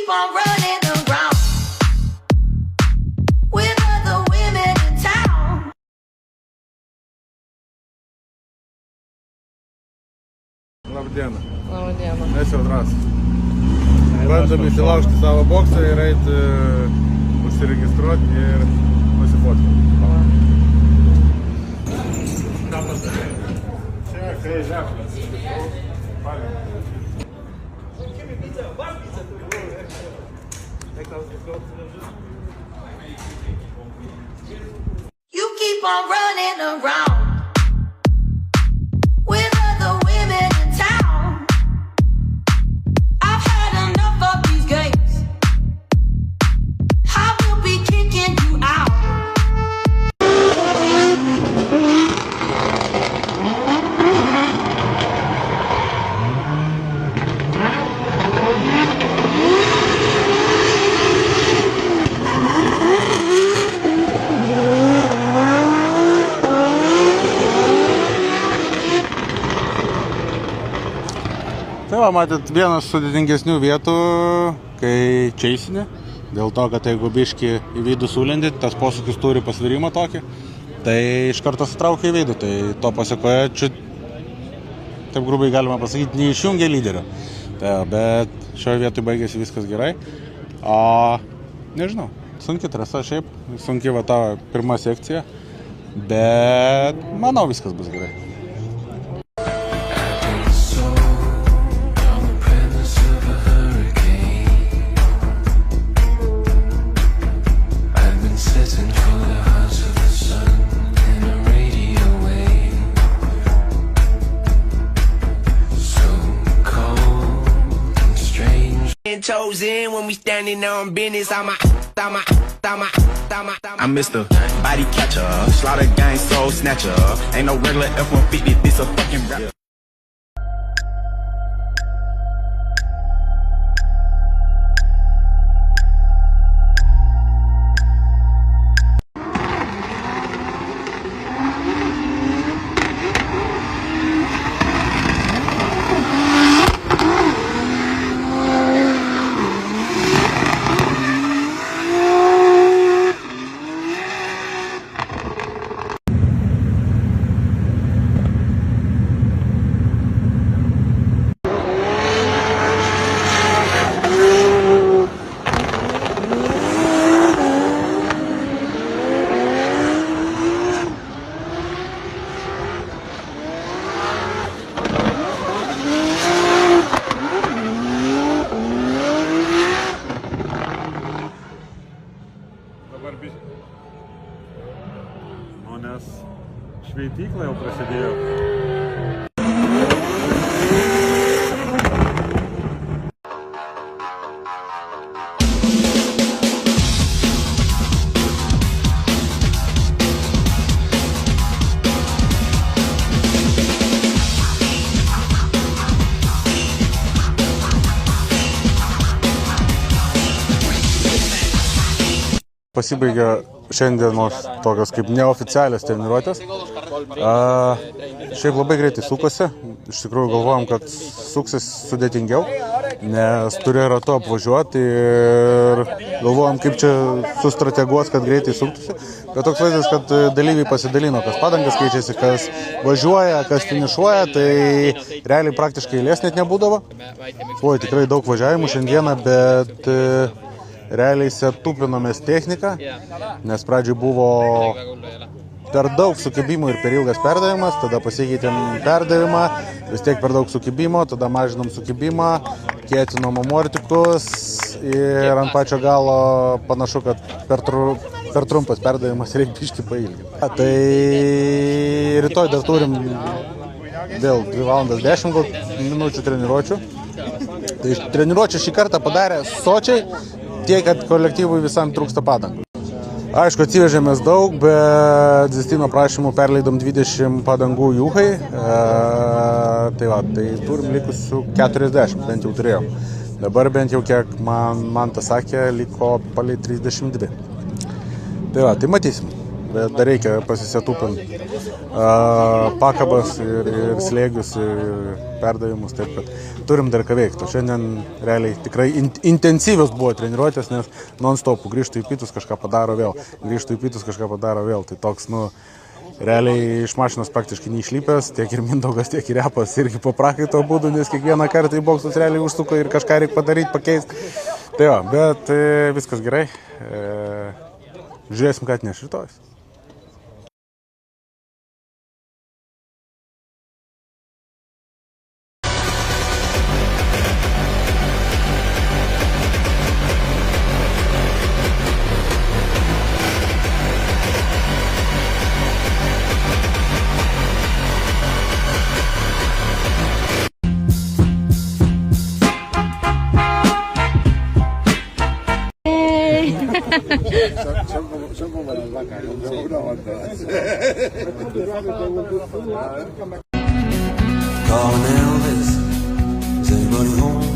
keep on running around with other women in town. Labdiena. Labdiena. Mes jau drąsiai. Bandom įsilaužti savo boksą ir eiti užsiregistruoti ir nusifotkoti. Ką padarė? Čia kai žemės. You keep on running around with other women in town. I've had enough of these games. I will be kicking you out. Tai va, matyt, vienas sudėtingesnių vietų, kai čeisinė. Dėl to, kad jeigu biški į vidų sulendi, tas posūkis turi pasvirimą tokį, tai iš karto sutraukia į vidų. Tai to pasekoje, čia, taip grubiai galima pasakyti, neišjungia lyderio. Tai, bet šioje vietoje baigėsi viskas gerai. O nežinau, sunki trasa šiaip, sunki va ta pirma sekcija, bet manau viskas bus gerai. Chosen when we standing on business. I'm Mr. Body Catcher, Slaughter Gang Soul Snatcher. Ain't no regular F-150, this a fucking rap. O nes šveitykla jau prasidėjo. Pasibaigė šiandienos tokios kaip neoficialios treniruotės. Šiaip labai greitai sukosi. Iš tikrųjų galvojom, kad suksis sudėtingiau, nes turėjo ratu apvažiuoti ir galvojom, kaip čia sustrateguos, kad greitai suktųsi. Bet toks vaizdas, kad dalyviai pasidalino, kas padangas keičiasi, kas važiuoja, kas finišuoja, tai realiai praktiškai eilės net nebūdavo. Buvo tikrai daug važiavimų šiandieną, bet realiai setupinomės techniką, nes pradžiai buvo per daug sukibimų ir per ilgas perdavimas, tada pasikeitėm perdavimą, vis tiek per daug sukibimo, tada mažinom sukibimą, kietinom amortikus ir ant pačio galo panašu, kad per trumpas perdavimas reikia biškį pailginti. Tai rytoj dar turim vėl 2 valandas 10 minučių treniruočių. Tai treniruočių šį kartą padarė sočiai, tiek, kad kolektyvui visam trūksta padangų. Aišku, atsivežėmės daug, bet Zistino prašymų perleidom 20 padangų Juhai. Tai turim likusių 40, bent jau turėjom. Dabar bent jau, kiek man tas sakė, liko palei 32. Tai matysim. bet dar reikia pasisėtupinti pakabas ir slėgius ir perdavimus, taip kad turim dar ką veikti. Šiandien realiai tikrai intensyvios buvo treniruotės, nes non-stopų grįžtų į pietus kažką padaro vėl, grįžtų į pietus kažką padaro vėl. Tai toks, realiai iš mašinos praktiškai neišlypęs, tiek ir Mindaugas, tiek ir Repas irgi po prakaito būdų, nes kiekvieną kartą į boksus realiai užsuko ir kažką reikia padaryti, pakeisti. Tai jo, bet viskas gerai. Žiūrėsim, ką atneš rytojus. Calling Elvis, is anybody home?